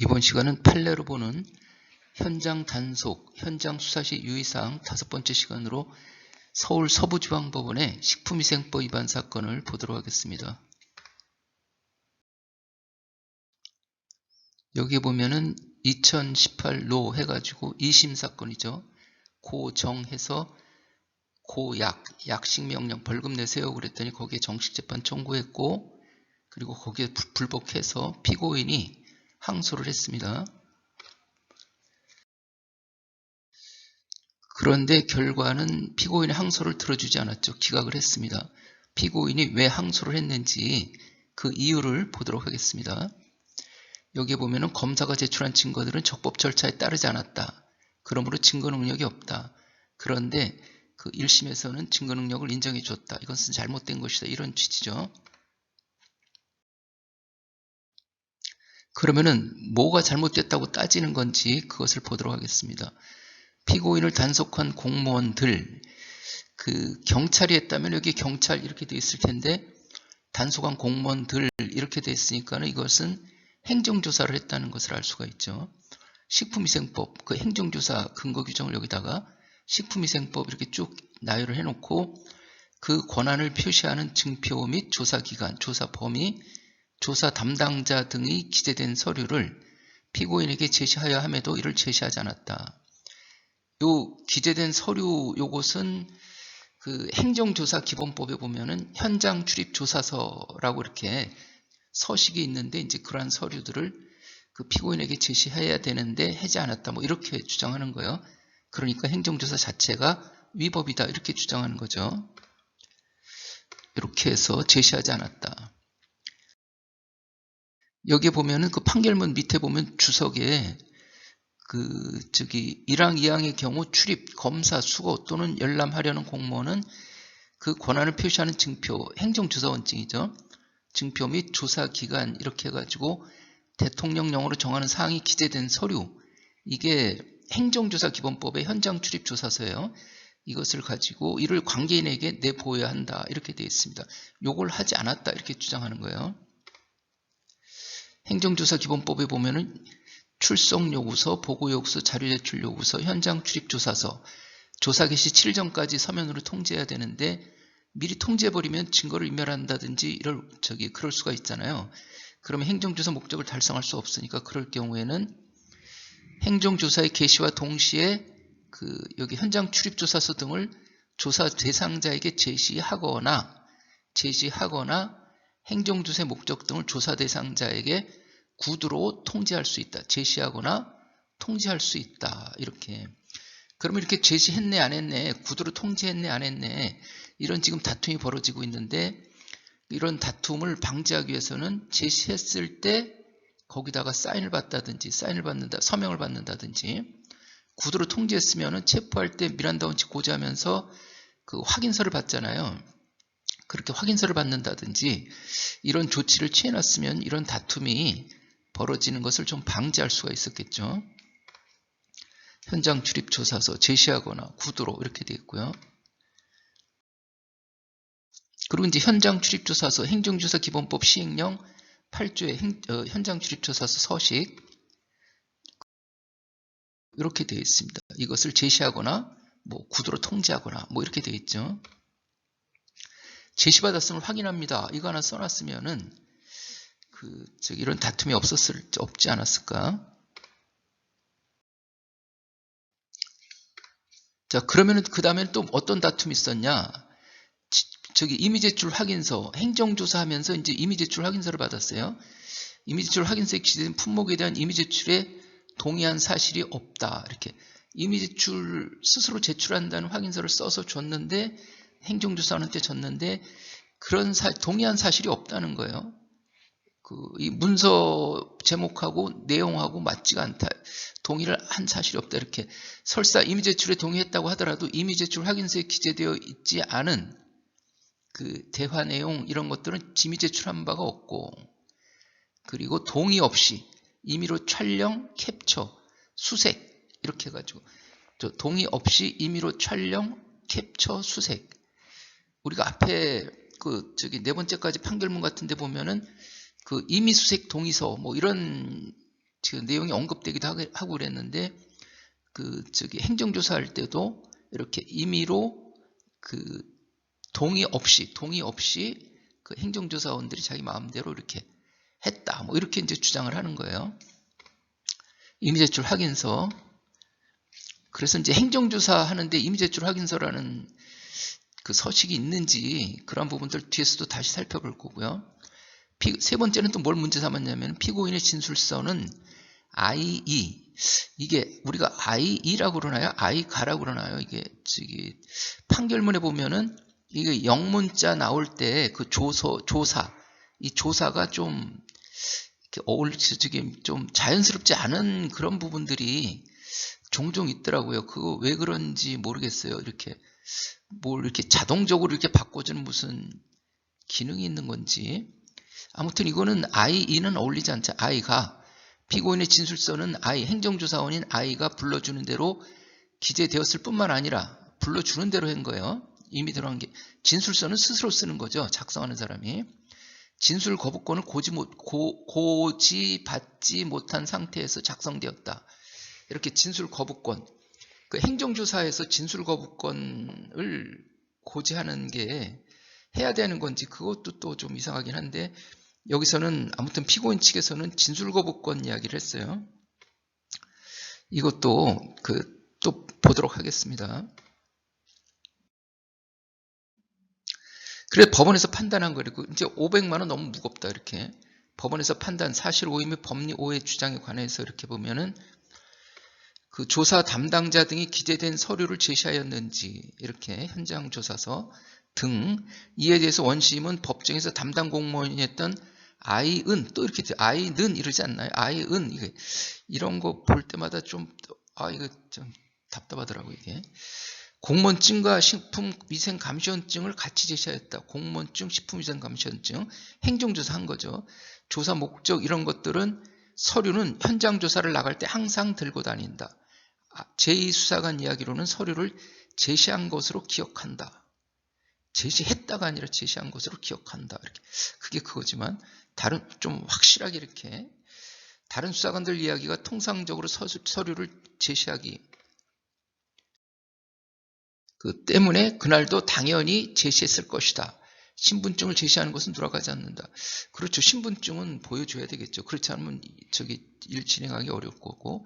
이번 시간은 판례로 보는 현장 단속, 현장 수사 시 유의사항 5번째 시간으로 서울 서부지방법원의 식품위생법 위반 사건을 보도록 하겠습니다. 여기 보면은 2018로 해가지고 2심 사건이죠. 고정해서 고약, 약식명령 벌금 내세요 그랬더니 거기에 정식재판 청구했고, 그리고 거기에 불복해서 피고인이 항소를 했습니다. 그런데 결과는 피고인의 항소를 들어주지 않았죠. 기각을 했습니다. 피고인이 왜 항소를 했는지 그 이유를 보도록 하겠습니다. 여기에 보면은 검사가 제출한 증거들은 적법 절차에 따르지 않았다. 그러므로 증거 능력이 없다. 그런데 그 1심에서는 증거 능력을 인정해 줬다. 이것은 잘못된 것이다. 이런 취지죠. 그러면은 뭐가 잘못됐다고 따지는 건지 그것을 보도록 하겠습니다. 피고인을 단속한 공무원들, 그 경찰이 했다면 여기 경찰 이렇게 돼 있을 텐데 단속한 공무원들 이렇게 돼 있으니까는 이것은 행정조사를 했다는 것을 알 수가 있죠. 식품위생법 그 행정조사 근거 규정을 여기다가 식품위생법 이렇게 쭉 나열을 해놓고 그 권한을 표시하는 증표 및 조사기간, 조사 범위, 조사 담당자 등이 기재된 서류를 피고인에게 제시하여 함에도 이를 제시하지 않았다. 요 기재된 서류 요것은 그 행정조사 기본법에 보면은 현장 출입 조사서라고 이렇게 서식이 있는데 이제 그러한 서류들을 그 피고인에게 제시해야 되는데 하지 않았다. 뭐 이렇게 주장하는 거예요. 그러니까 행정조사 자체가 위법이다 이렇게 주장하는 거죠. 이렇게 해서 제시하지 않았다. 여기에 보면은 그 판결문 밑에 보면 주석에 그 1항, 2항의 경우 출입, 검사, 수고 또는 열람하려는 공무원은 그 권한을 표시하는 증표, 행정조사원증이죠. 증표 및 조사기간 이렇게 해가지고 대통령령으로 정하는 사항이 기재된 서류, 이게 행정조사기본법의 현장 출입조사서예요. 이것을 가지고 이를 관계인에게 내보여야 한다 이렇게 되어 있습니다. 요걸 하지 않았다 이렇게 주장하는 거예요. 행정조사기본법에 보면은 출석요구서, 보고요구서, 자료제출요구서, 현장 출입조사서, 조사 개시 7일 전까지 서면으로 통지해야 되는데 미리 통지해버리면 증거를 인멸한다든지 그럴 수가 있잖아요. 그러면 행정조사 목적을 달성할 수 없으니까 그럴 경우에는 행정조사의 개시와 동시에 여기 현장 출입조사서 등을 조사 대상자에게 제시하거나 행정조사의 목적 등을 조사 대상자에게 구두로 통지할 수 있다. 제시하거나 통지할 수 있다. 이렇게. 그러면 이렇게 제시했네 안 했네, 구두로 통지했네 안 했네, 이런 지금 다툼이 벌어지고 있는데 이런 다툼을 방지하기 위해서는 제시했을 때 거기다가 사인을 받다든지 서명을 받는다든지, 구두로 통지했으면은 체포할 때 미란다 원칙 고지하면서 그 확인서를 받잖아요. 그렇게 확인서를 받는다든지 이런 조치를 취해놨으면 이런 다툼이 벌어지는 것을 좀 방지할 수가 있었겠죠. 현장 출입 조사서 제시하거나 구두로 이렇게 되어 있고요. 그리고 이제 현장 출입 조사서 행정조사 기본법 시행령 8조의 현장 출입 조사서 서식 이렇게 되어 있습니다. 이것을 제시하거나 뭐 구두로 통지하거나 뭐 이렇게 되어 있죠. 제시받았음을 확인합니다. 이거 하나 써놨으면은 이런 다툼이 없지 않았을까? 자, 그러면은 그 다음에 또 어떤 다툼이 있었냐? 이미 제출 확인서, 행정조사 하면서 이제 이미 제출 확인서를 받았어요. 이미 제출 확인서에 기재된 품목에 대한 이미 제출에 동의한 사실이 없다. 이렇게. 이미 제출, 스스로 제출한다는 확인서를 써서 줬는데, 행정조사원한테 줬는데, 동의한 사실이 없다는 거예요. 이 문서 제목하고 내용하고 맞지가 않다. 동의를 한 사실이 없다. 이렇게. 설사 이미 제출에 동의했다고 하더라도 이미 제출 확인서에 기재되어 있지 않은 그 대화 내용 이런 것들은 이미 제출한 바가 없고, 그리고 동의 없이 임의로 촬영, 캡처, 수색 이렇게 해가지고 동의 없이 임의로 촬영, 캡처, 수색. 우리가 앞에 네 번째까지 판결문 같은 데 보면은 임의수색 동의서 뭐 이런 지금 내용이 언급되기도 하고 그랬는데 행정조사할 때도 이렇게 임의로 동의 없이 그 행정조사원들이 자기 마음대로 이렇게 했다. 뭐 이렇게 이제 주장을 하는 거예요. 임의제출 확인서. 그래서 이제 행정조사 하는데 임의제출 확인서라는 그 서식이 있는지 그런 부분들 뒤에서도 다시 살펴볼 거고요. 세 번째는 또 뭘 문제 삼았냐면 피고인의 진술서는 IE. 이게 우리가 IE라고 그러나요? IGA라고 그러나요? 이게 판결문에 보면은 이게 영문자 나올 때 그 조사, 이 조사가 좀 좀 자연스럽지 않은 그런 부분들이 종종 있더라고요. 그거 왜 그런지 모르겠어요. 이렇게 자동적으로 이렇게 바꿔주는 무슨 기능이 있는 건지. 아무튼 이거는 IE는 어울리지 않죠. I가 피고인의 진술서는 행정조사원인 I가 불러주는 대로 기재되었을 뿐만 아니라 불러주는 대로 한 거예요. 이미 들어간 게 진술서는 스스로 쓰는 거죠. 작성하는 사람이. 진술 거부권을 고지받지 못한 상태에서 작성되었다. 이렇게 진술 거부권. 그 행정조사에서 진술 거부권을 고지하는 게 해야 되는 건지 그것도 또 좀 이상하긴 한데 여기서는 아무튼 피고인 측에서는 진술 거부권 이야기를 했어요. 이것도 또 보도록 하겠습니다. 그래서 법원에서 판단한 거리고 이제 500만 원 너무 무겁다 이렇게 법원에서 판단 사실 오해 및 법리 오해 주장에 관해서 이렇게 보면은 그 조사 담당자 등이 기재된 서류를 제시하였는지 이렇게 현장 조사서 등 이에 대해서 원심은 법정에서 담당 공무원이었던 아이은 또 이렇게 아이는 이러지 않나요? 아이은 이런 거 볼 때마다 좀 이거 좀 답답하더라고 이게. 공무원증과 식품위생감시원증을 같이 제시하였다. 공무원증, 식품위생감시원증, 행정조사한 거죠. 조사 목적 이런 것들은 서류는 현장 조사를 나갈 때 항상 들고 다닌다. 제2수사관 이야기로는 서류를 제시한 것으로 기억한다. 제시했다가 아니라 제시한 것으로 기억한다. 이렇게 그게 그거지만 다른 좀 확실하게 이렇게 다른 수사관들 이야기가 통상적으로 서류를 제시하기 때문에 그날도 당연히 제시했을 것이다. 신분증을 제시하는 것은 돌아가지 않는다. 그렇죠. 신분증은 보여줘야 되겠죠. 그렇지 않으면 일 진행하기 어려울 거고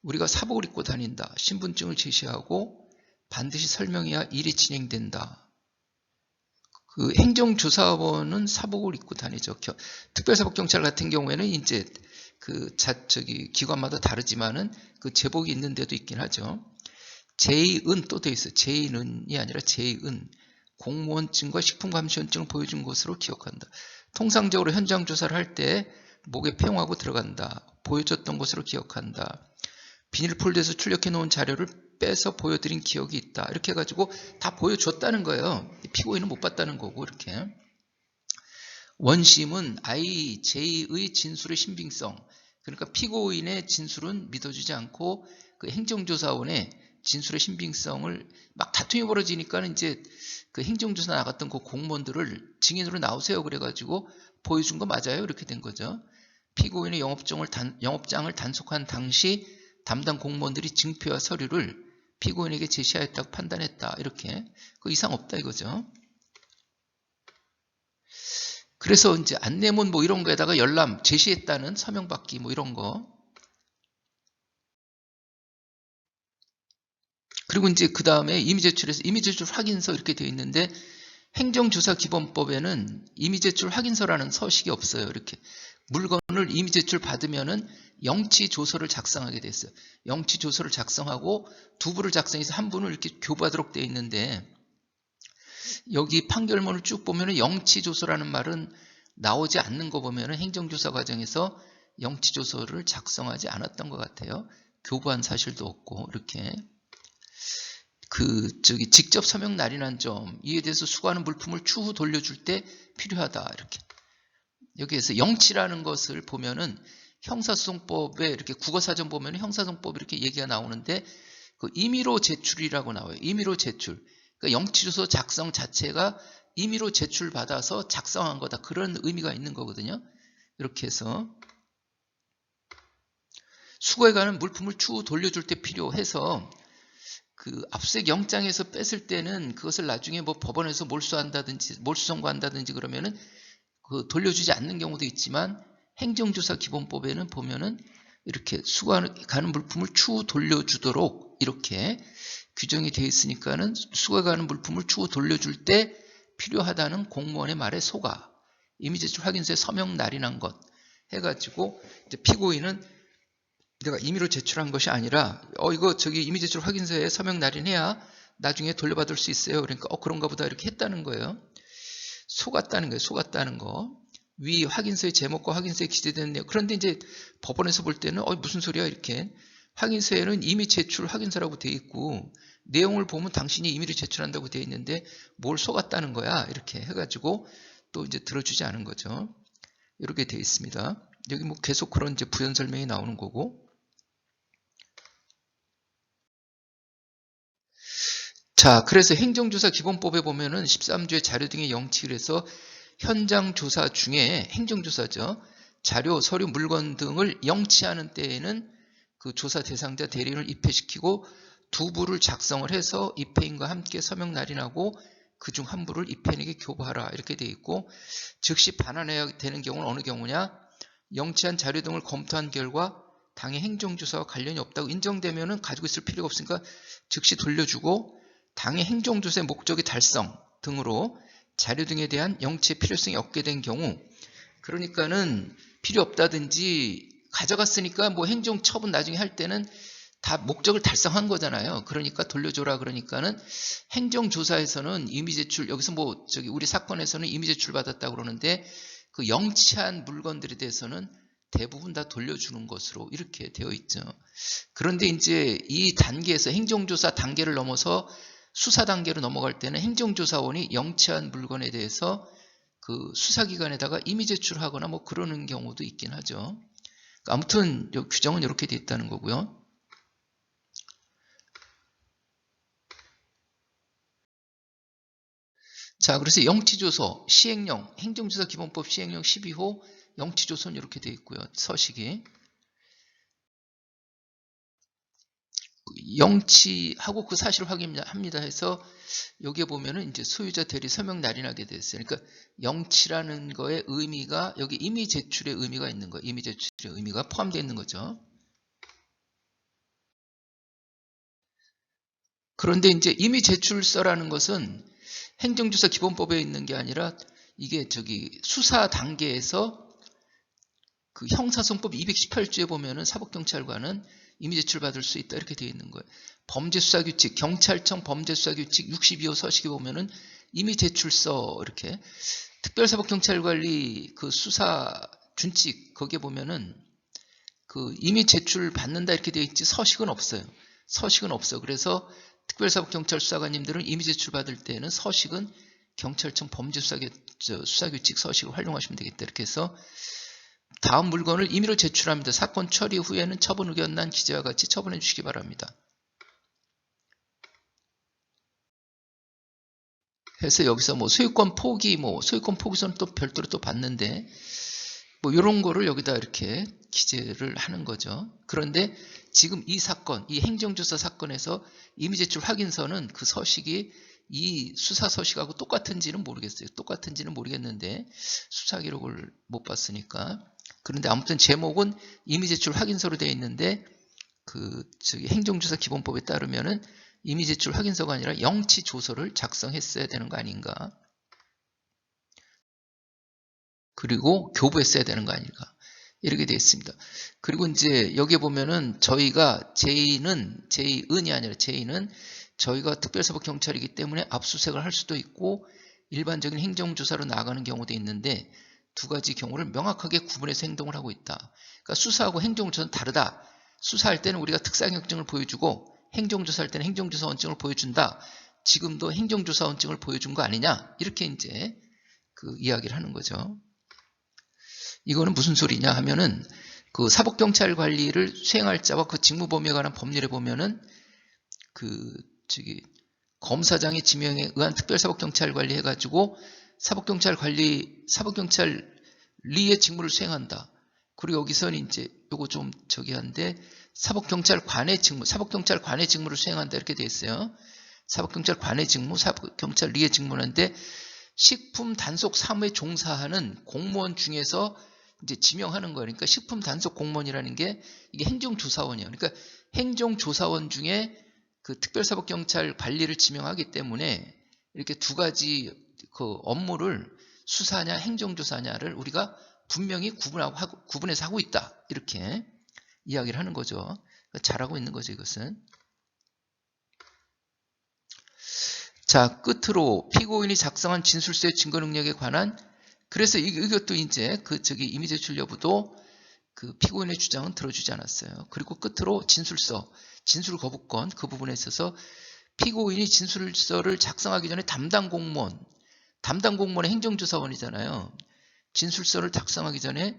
우리가 사복을 입고 다닌다. 신분증을 제시하고 반드시 설명해야 일이 진행된다. 그 행정조사원은 사복을 입고 다니죠. 특별사법경찰 같은 경우에는 이제 기관마다 다르지만은 그 제복이 있는 데도 있긴 하죠. 제2은 또 돼 있어요. 제2는이 아니라 제2은 공무원증과 식품감시원증을 보여준 것으로 기억한다. 통상적으로 현장 조사를 할 때 목에 폐용하고 들어간다. 보여줬던 것으로 기억한다. 비닐폴더에서 출력해 놓은 자료를 빼서 보여드린 기억이 있다. 이렇게 해가지고 다 보여줬다는 거예요. 피고인은 못 봤다는 거고 이렇게. 원심은 제2의 진술의 신빙성. 그러니까 피고인의 진술은 믿어주지 않고 그 행정조사원의 진술의 신빙성을 막 다툼이 벌어지니까 이제 그 행정조사 나갔던 그 공무원들을 증인으로 나오세요 그래가지고 보여준 거 맞아요 이렇게 된 거죠. 피고인의 영업장을 단속한 당시 담당 공무원들이 증표와 서류를 피고인에게 제시하였다고 판단했다 이렇게 그 이상 없다 이거죠. 그래서 이제 안내문 뭐 이런 거에다가 열람 제시했다는 서명 받기 뭐 이런 거. 그리고 이제 그 다음에 임의제출에서 임의제출 확인서 이렇게 되어 있는데 행정조사기본법에는 임의제출 확인서라는 서식이 없어요. 이렇게 물건을 임의제출 받으면은 영치조서를 작성하게 됐어요. 영치조서를 작성하고 두 부를 작성해서 한 부는 이렇게 교부하도록 되어 있는데 여기 판결문을 쭉 보면은 영치조서라는 말은 나오지 않는 거 보면은 행정조사 과정에서 영치조서를 작성하지 않았던 것 같아요. 교부한 사실도 없고 이렇게. 직접 서명 날인한 점, 이에 대해서 수거하는 물품을 추후 돌려줄 때 필요하다. 이렇게. 여기에서 영치라는 것을 보면은 형사소송법에 이렇게 국어사전 보면 형사소송법 이렇게 얘기가 나오는데 그 임의로 제출이라고 나와요. 임의로 제출. 그러니까 영치조서 작성 자체가 임의로 제출받아서 작성한 거다. 그런 의미가 있는 거거든요. 이렇게 해서. 수거해 가는 물품을 추후 돌려줄 때 필요해서 그 압수수색 영장에서 뺐을 때는 그것을 나중에 뭐 법원에서 몰수한다든지 몰수 선고한다든지 그러면은 그 돌려주지 않는 경우도 있지만 행정조사 기본법에는 보면은 이렇게 수거가는 물품을 추후 돌려주도록 이렇게 규정이 되어 있으니까는 수거가는 물품을 추후 돌려줄 때 필요하다는 공무원의 말에 속아 임의제출 확인서에 서명 날인한 것 해가지고 이제 피고인은 내가 임의로 제출한 것이 아니라 이거 저기 임의제출 확인서에 서명 날인해야 나중에 돌려받을 수 있어요. 그러니까 그런가 보다 이렇게 했다는 거예요. 속았다는 거예요. 속았다는 거. 위 확인서의 제목과 확인서에 기재된 내용. 그런데 이제 법원에서 볼 때는 무슨 소리야 이렇게. 확인서에는 임의 제출 확인서라고 돼 있고 내용을 보면 당신이 임의로 제출한다고 돼 있는데 뭘 속았다는 거야. 이렇게 해가지고 또 이제 들어주지 않은 거죠. 이렇게 돼 있습니다. 여기 뭐 계속 그런 이제 부연 설명이 나오는 거고. 자, 그래서 행정조사 기본법에 보면은 13조의 자료 등의 영치를 해서 현장 조사 중에 행정조사죠. 자료, 서류, 물건 등을 영치하는 때에는 그 조사 대상자 대리인을 입회시키고 두 부를 작성을 해서 입회인과 함께 서명 날인하고 그중 한 부를 입회인에게 교부하라 이렇게 되어 있고 즉시 반환해야 되는 경우는 어느 경우냐? 영치한 자료 등을 검토한 결과 당의 행정조사와 관련이 없다고 인정되면은 가지고 있을 필요가 없으니까 즉시 돌려주고 당의 행정조사의 목적의 달성 등으로 자료 등에 대한 영치의 필요성이 없게 된 경우 그러니까는 필요 없다든지 가져갔으니까 뭐 행정처분 나중에 할 때는 다 목적을 달성한 거잖아요. 그러니까 돌려줘라 그러니까는 행정조사에서는 임의제출 여기서 뭐 저기 우리 사건에서는 임의제출 받았다고 그러는데 그 영치한 물건들에 대해서는 대부분 다 돌려주는 것으로 이렇게 되어 있죠. 그런데 이제 이 단계에서 행정조사 단계를 넘어서 수사 단계로 넘어갈 때는 행정조사원이 영치한 물건에 대해서 그 수사기관에다가 임의 제출하거나 뭐 그러는 경우도 있긴 하죠. 아무튼 규정은 이렇게 돼 있다는 거고요. 자, 그래서 영치조서, 시행령, 행정조사 기본법 시행령 12호 영치조서는 이렇게 돼 있고요. 서식이. 영치하고 그 사실을 확인합니다 해서 여기에 보면은 이제 소유자 대리 서명 날인하게 됐어요. 그러니까 영치라는 거의 의미가 여기 임의 제출의 의미가 있는 거예요. 임의 제출의 의미가 포함되어 있는 거죠. 그런데 이제 임의 제출서라는 것은 행정조사 기본법에 있는 게 아니라 이게 저기 수사 단계에서 그 형사소송법 218조에 보면은 사법경찰관은 임의 제출 받을 수 있다 이렇게 되어 있는 거예요. 범죄수사규칙 경찰청 범죄수사규칙 62호 서식에 보면은 임의 제출서 이렇게 특별사법경찰관리 그 수사 준칙 거기에 보면은 그 임의 제출 받는다 이렇게 되어 있지 서식은 없어요. 서식은 없어. 그래서 특별사법경찰수사관님들은 임의 제출 받을 때는 서식은 경찰청 범죄수사규칙 서식을 활용하시면 되겠다. 이렇게 해서 다음 물건을 임의로 제출합니다. 사건 처리 후에는 처분 의견 난 기재와 같이 처분해 주시기 바랍니다. 해서 여기서 뭐 소유권 포기, 뭐 소유권 포기서는 또 별도로 또 받는데 뭐 이런 거를 여기다 이렇게 기재를 하는 거죠. 그런데 지금 이 사건, 이 행정조사 사건에서 임의제출 확인서는 그 서식이 이 수사 서식하고 똑같은지는 모르겠어요. 똑같은지는 모르겠는데 수사 기록을 못 봤으니까. 그런데 아무튼 제목은 임의제출 확인서로 되어 있는데 그 저기 행정조사 기본법에 따르면은 임의제출 확인서가 아니라 영치조서를 작성했어야 되는 거 아닌가. 그리고 교부했어야 되는 거 아닌가. 이렇게 되어 있습니다. 그리고 이제 여기에 보면은 저희가 제의은이 아니라 제의는 저희가 특별사법경찰이기 때문에 압수수색을 할 수도 있고 일반적인 행정조사로 나가는 경우도 있는데 두 가지 경우를 명확하게 구분해서 행동을 하고 있다. 그러니까 수사하고 행정조사는 다르다. 수사할 때는 우리가 특사경증을 보여주고 행정조사할 때는 행정조사원증을 보여준다. 지금도 행정조사원증을 보여준 거 아니냐? 이렇게 이제 그 이야기를 하는 거죠. 이거는 무슨 소리냐 하면은 그 사법경찰 관리를 수행할 자와 그 직무 범위에 관한 법률에 보면은 그 저기 검사장의 지명에 의한 특별사법경찰 관리 해가지고 사법경찰 관리, 사법경찰리의 직무를 수행한다. 그리고 여기서는 이제 요거 좀 저기 한데 사법경찰관의 직무를 수행한다 이렇게 돼 있어요. 사법경찰관의 직무, 사법경찰리의 직무인데 식품 단속 사무에 종사하는 공무원 중에서 이제 지명하는 거예요. 그러니까 식품 단속 공무원이라는 게 이게 행정조사원이에요. 그러니까 행정조사원 중에 그 특별사법경찰 관리를 지명하기 때문에 이렇게 두 가지 그 업무를 수사냐 행정조사냐를 우리가 분명히 구분해서 하고 있다. 이렇게 이야기를 하는 거죠. 잘하고 있는 거죠, 이것은. 자, 끝으로 피고인이 작성한 진술서의 증거 능력에 관한, 그래서 이것도 이제 이미 제출 여부도 그 피고인의 주장은 들어주지 않았어요. 그리고 끝으로 진술서, 진술 거부권 그 부분에 있어서 피고인이 진술서를 작성하기 전에 담당 공무원의 행정조사원이잖아요. 진술서를 작성하기 전에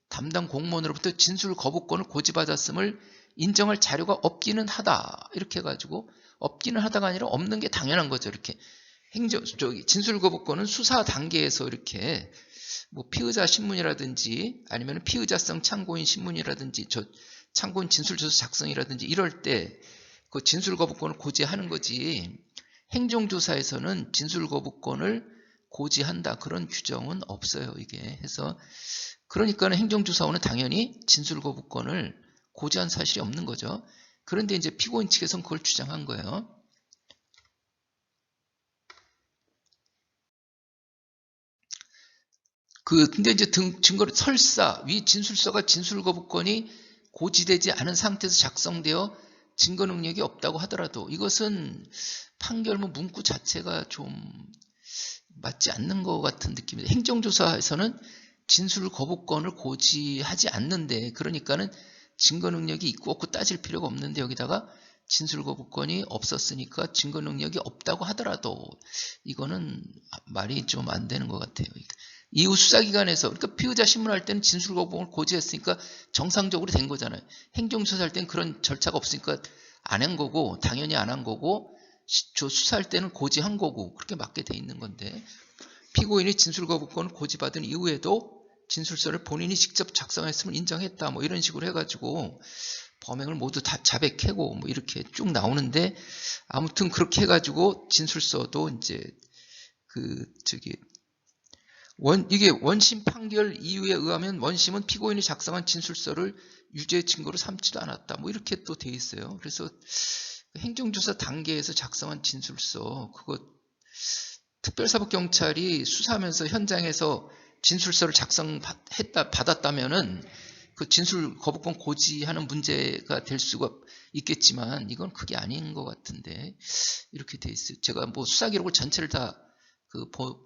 담당 공무원으로부터 진술 거부권을 고지받았음을 인정할 자료가 없기는 하다. 이렇게 해가지고 없기는 하다가 아니라 없는 게 당연한 거죠. 이렇게 진술 거부권은 수사 단계에서 이렇게 뭐 피의자 신문이라든지 아니면 피의자성 참고인 신문이라든지 참고인 진술조서 작성이라든지 이럴 때 그 진술 거부권을 고지하는 거지. 행정조사에서는 진술 거부권을 고지한다 그런 규정은 없어요. 이게 해서 그러니까는 행정조사원은 당연히 진술 거부권을 고지한 사실이 없는 거죠. 그런데 이제 피고인 측에서는 그걸 주장한 거예요. 근데 이제 증거를 설사 위 진술서가 진술 거부권이 고지되지 않은 상태에서 작성되어 증거 능력이 없다고 하더라도 이것은 판결문 문구 자체가 좀 맞지 않는 것 같은 느낌입니다. 행정조사에서는 진술 거부권을 고지하지 않는데 그러니까는 증거 능력이 있고 없고 따질 필요가 없는데 여기다가 진술 거부권이 없었으니까 증거 능력이 없다고 하더라도 이거는 말이 좀 안 되는 것 같아요. 이후 수사기관에서 그러니까 피의자 신문할 때는 진술 거부권을 고지했으니까 정상적으로 된 거잖아요. 행정조사할 때는 그런 절차가 없으니까 안 한 거고 당연히 안 한 거고 수사할 때는 고지한 거고 그렇게 맞게 돼 있는 건데 피고인이 진술 거부권을 고지받은 이후에도 진술서를 본인이 직접 작성했음을 인정했다 뭐 이런 식으로 해가지고 범행을 모두 다 자백하고 뭐 이렇게 쭉 나오는데 아무튼 그렇게 해가지고 진술서도 이제 이게 원심 판결 이유에 의하면 원심은 피고인이 작성한 진술서를 유죄 증거로 삼지도 않았다. 뭐 이렇게 또 돼 있어요. 그래서 행정조사 단계에서 작성한 진술서 그거 특별사법경찰이 수사하면서 현장에서 진술서를 받았다면은 그 진술 거부권 고지하는 문제가 될 수가 있겠지만 이건 그게 아닌 것 같은데 이렇게 돼 있어요. 제가 뭐 수사 기록을 전체를 다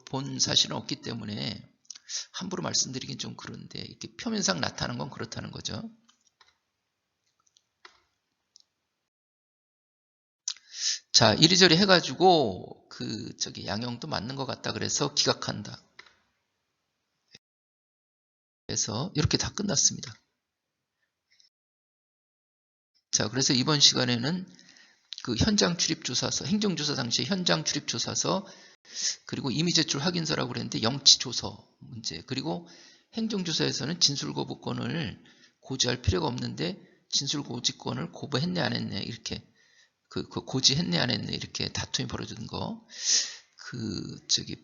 본 사실은 없기 때문에 함부로 말씀드리긴 좀 그런데 이렇게 표면상 나타나는 건 그렇다는 거죠. 자, 이리저리 해가지고 양형도 맞는 것 같다 그래서 기각한다. 그래서 이렇게 다 끝났습니다. 자, 그래서 이번 시간에는 그 현장 출입 조사서, 행정조사 당시 현장 출입 조사서, 그리고 이미 제출 확인서라고 그랬는데 영치 조서 문제, 그리고 행정조사에서는 진술 거부권을 고지할 필요가 없는데 진술 고지권을 고부했네 안 했네 이렇게 고지했네 안 했네 이렇게 다툼이 벌어지는 거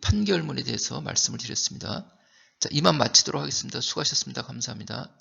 판결문에 대해서 말씀을 드렸습니다. 자, 이만 마치도록 하겠습니다. 수고하셨습니다. 감사합니다.